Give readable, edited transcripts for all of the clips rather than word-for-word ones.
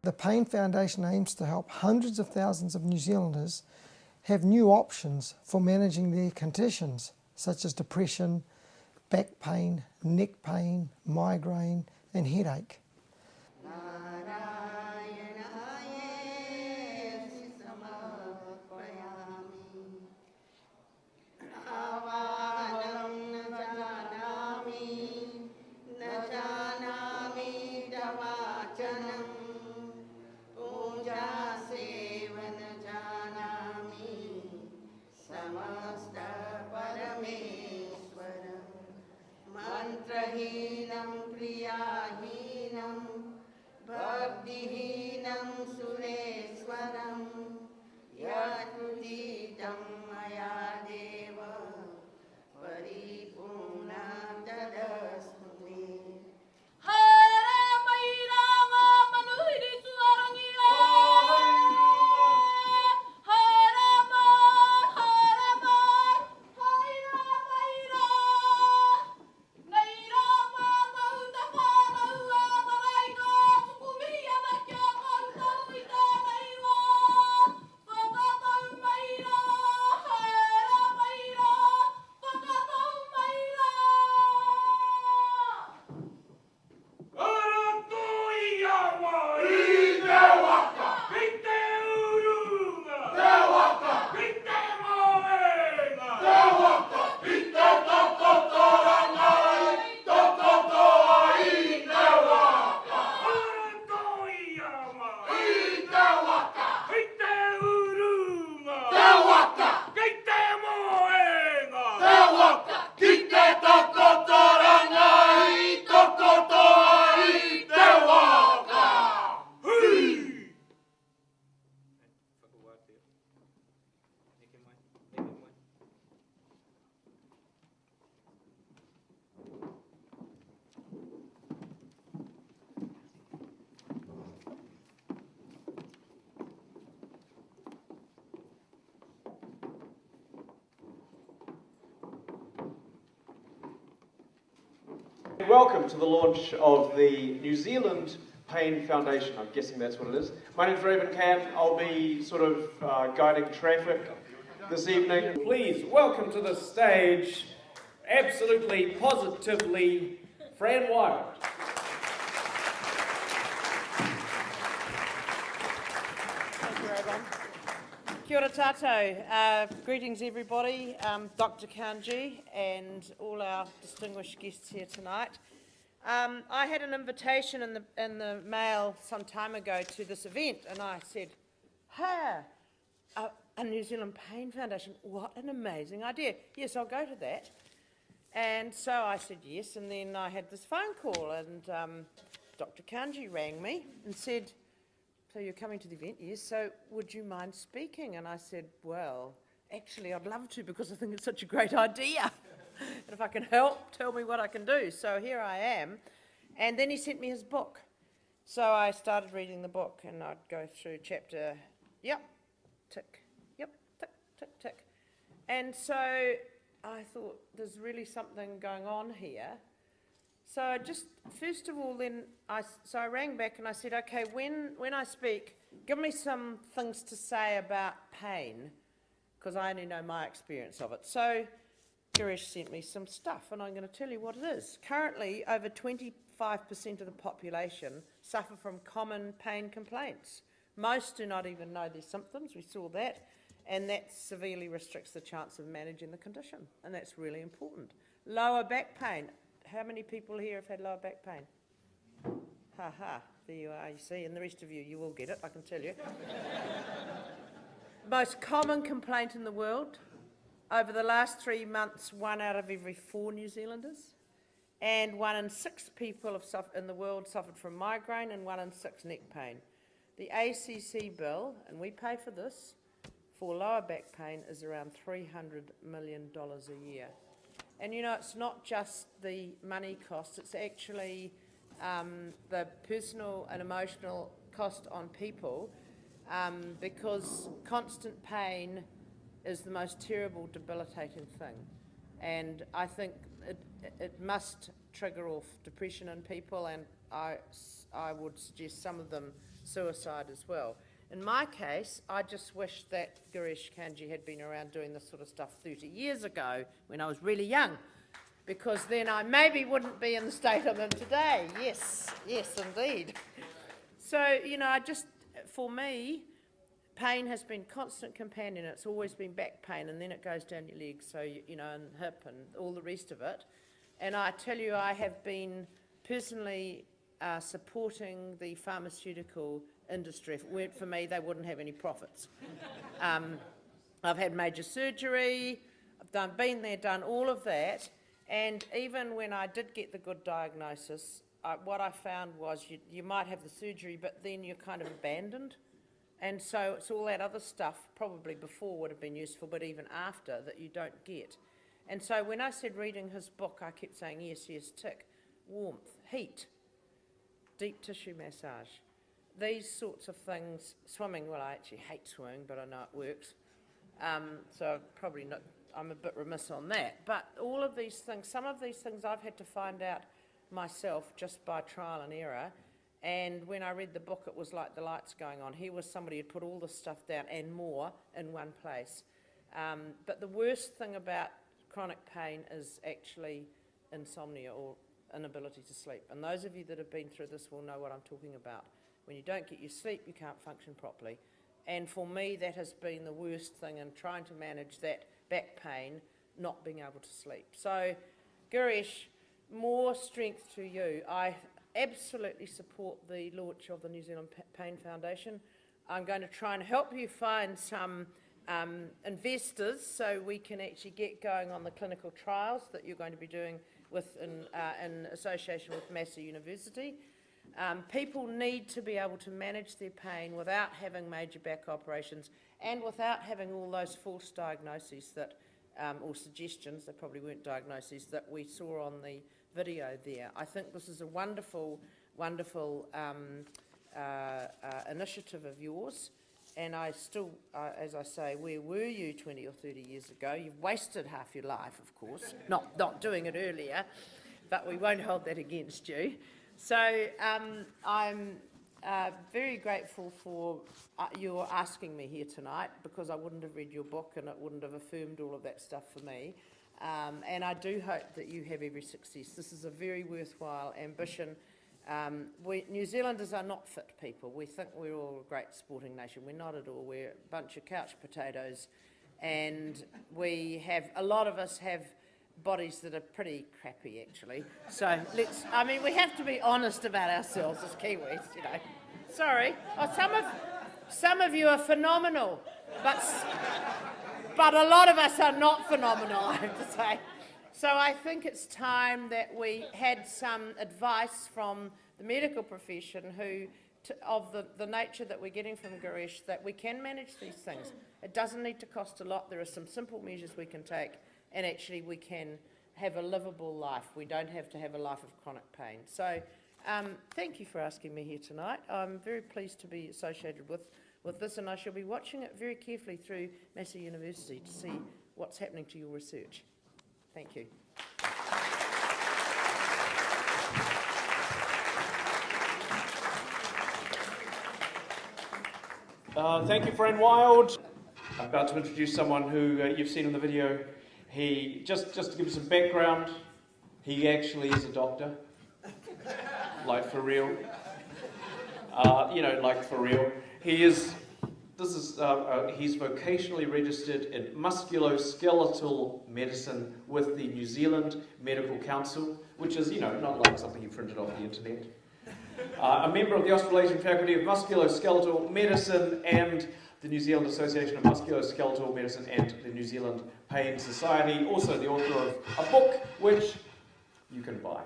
the Pain Foundation aims to help hundreds of thousands of New Zealanders have new options for managing their conditions, such as depression, back pain, neck pain, migraine and headache. मंत्रहीनं प्रियाहीनं भक्तिहीनं सुरेश्वरं यत्कृतं मया देव परिपूर्णं तदस्तु मे. Welcome to the launch of the New Zealand Pain Foundation. I'm guessing that's what it is. My name's Raven Cam. I'll be sort of guiding traffic this evening. Please welcome to the stage, absolutely, positively, Fran Wyatt. Thank you, Raven. Kia ora tātou. Greetings everybody, Dr. Kanji and all our distinguished guests here tonight. I had an invitation in the mail some time ago to this event and I said, hey, a New Zealand Pain Foundation, what an amazing idea. Yes, I'll go to that. And so I said yes, and then I had this phone call and Dr. Kanji rang me and said, so you're coming to the event? Yes, so would you mind speaking? And I said, well, actually I'd love to because I think it's such a great idea. And if I can help, tell me what I can do. So here I am. And then he sent me his book. So I started reading the book and I'd go through chapter, yep, tick, yep, tick, tick, tick. And so I thought there's really something going on here. So just, first of all, then, I rang back and I said, okay, when I speak, give me some things to say about pain, because I only know my experience of it. So Girish sent me some stuff, and I'm going to tell you what it is. Currently, over 25% of the population suffer from common pain complaints. Most do not even know their symptoms, we saw that, and that severely restricts the chance of managing the condition, and that's really important. Lower back pain. How many people here have had lower back pain? Ha ha, there you are, you see, and the rest of you, you will get it, I can tell you. Most common complaint in the world. Over the last 3 months, 1 out of every 4 New Zealanders, and 1 in 6 people in the world suffered from migraine, and 1 in 6 neck pain. The ACC bill, and we pay for this, for lower back pain is around $300 million a year. And you know, it's not just the money cost, it's actually the personal and emotional cost on people, because constant pain is the most terrible, debilitating thing. And I think it must trigger off depression in people and I would suggest some of them suicide as well. In my case, I just wish that Girish Kanji had been around doing this sort of stuff 30 years ago when I was really young, because then I maybe wouldn't be in the state I'm in today. Yes, yes, indeed. So, you know, for me, pain has been constant companion. It's always been back pain, and then it goes down your legs, so, you know, and hip and all the rest of it. And I tell you, I have been personally supporting the pharmaceutical industry. If it weren't for me, they wouldn't have any profits. I've had major surgery, I've been there, done all of that, and even when I did get the good diagnosis, what I found was you might have the surgery, but then you're kind of abandoned. And so it's all that other stuff, probably before would have been useful, but even after, that you don't get. And so when I said reading his book, I kept saying, yes, yes, tick. Warmth, heat, deep tissue massage. These sorts of things, swimming, well, I actually hate swimming, but I know it works. So probably not, I'm a bit remiss on that. But all of these things, some of these things I've had to find out myself just by trial and error. And when I read the book, it was like the lights going on. He was somebody who'd put all this stuff down and more in one place. But the worst thing about chronic pain is actually insomnia or inability to sleep. And those of you that have been through this will know what I'm talking about. When you don't get your sleep, you can't function properly. And for me, that has been the worst thing in trying to manage that back pain, not being able to sleep. So, Girish, more strength to you. I absolutely support the launch of the New Zealand Pain Foundation. I'm going to try and help you find some investors so we can actually get going on the clinical trials that you're going to be doing in association with Massey University. People need to be able to manage their pain without having major back operations and without having all those false diagnoses that, or suggestions, they probably weren't diagnoses, that we saw on the video there. I think this is a wonderful, wonderful initiative of yours. And I still, as I say, where were you 20 or 30 years ago? You've wasted half your life, of course, not doing it earlier, but we won't hold that against you. So I'm very grateful for your asking me here tonight, because I wouldn't have read your book and it wouldn't have affirmed all of that stuff for me. And I do hope that you have every success. This is a very worthwhile ambition. New Zealanders are not fit people. We think we're all a great sporting nation. We're not at all. We're a bunch of couch potatoes, and a lot of us have bodies that are pretty crappy, actually. So we have to be honest about ourselves as Kiwis, you know. Sorry. Oh, some of you are phenomenal, but a lot of us are not phenomenal, I have to say. So I think it's time that we had some advice from the medical profession of the nature that we're getting from Girish, that we can manage these things. It doesn't need to cost a lot. There are some simple measures we can take, and actually we can have a livable life. We don't have to have a life of chronic pain. So thank you for asking me here tonight. I'm very pleased to be associated with this, and I shall be watching it very carefully through Massey University to see what's happening to your research. Thank you. Thank you, friend Wild. I'm about to introduce someone who you've seen in the video. He, just to give you some background, he actually is a doctor. Like for real. Like for real. He's vocationally registered in musculoskeletal medicine with the New Zealand Medical Council, which is, not like something you printed off the internet. A member of the Australasian Faculty of Musculoskeletal Medicine and the New Zealand Association of Musculoskeletal Medicine and the New Zealand Pain Society. Also the author of a book which you can buy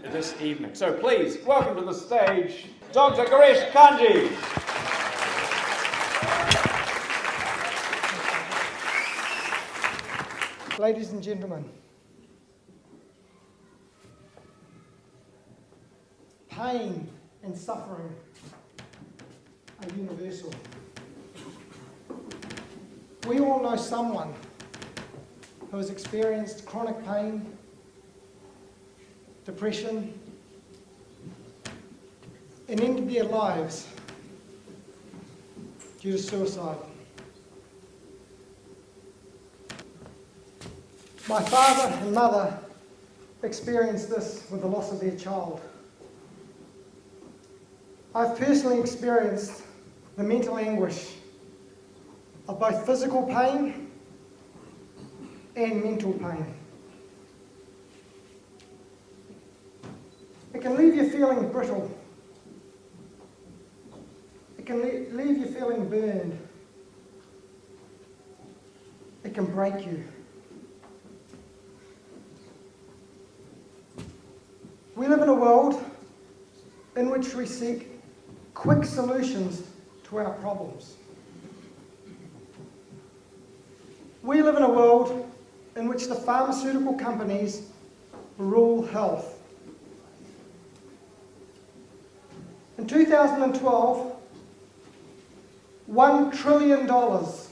this evening. So please, welcome to the stage, Dr. Girish Kanji. Ladies and gentlemen, pain and suffering are universal. We all know someone who has experienced chronic pain, depression, and ended their lives due to suicide. My father and mother experienced this with the loss of their child. I've personally experienced the mental anguish of both physical pain and mental pain. It can leave you feeling brittle. It can leave you feeling burned. It can break you. We live in a world in which we seek quick solutions to our problems. We live in a world in which the pharmaceutical companies rule health. In 2012, $1 trillion was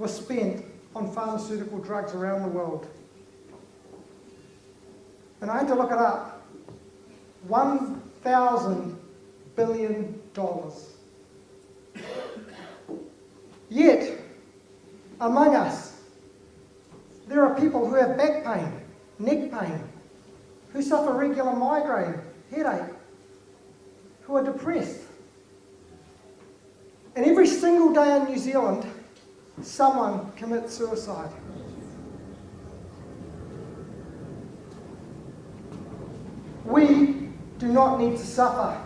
spent on pharmaceutical drugs around the world. And I had to look it up. $1,000 billion. Yet, among us, there are people who have back pain, neck pain, who suffer regular migraine, headache, who are depressed. And every single day in New Zealand, someone commits suicide. We do not need to suffer.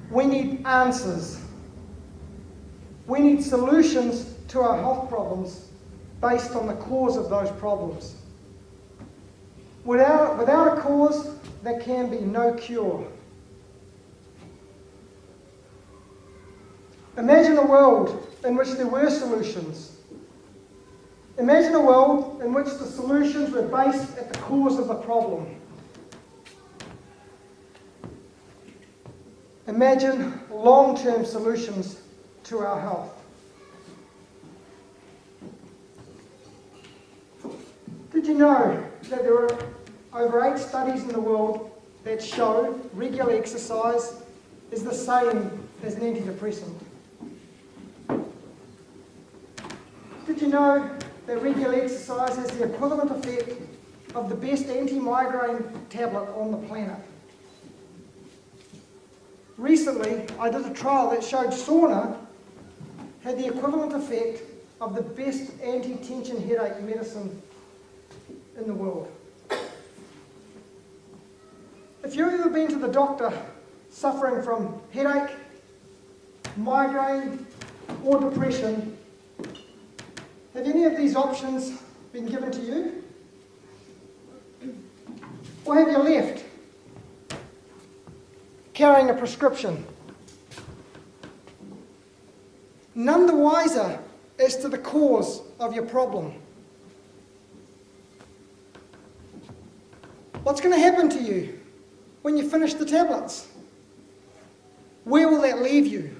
We need answers. We need solutions to our health problems based on the cause of those problems. Without a cause, there can be no cure. Imagine a world in which there were solutions. Imagine a world in which the solutions were based at the cause of the problem. Imagine long-term solutions to our health. Did you know that there are over 8 studies in the world that show regular exercise is the same as an antidepressant? Did you know that regular exercise has the equivalent effect of the best anti-migraine tablet on the planet? Recently, I did a trial that showed sauna had the equivalent effect of the best anti-tension headache medicine in the world. If you've ever been to the doctor suffering from headache, migraine, or depression, have any of these options been given to you? Or have you left carrying a prescription? None the wiser as to the cause of your problem. What's going to happen to you when you finish the tablets? Where will that leave you?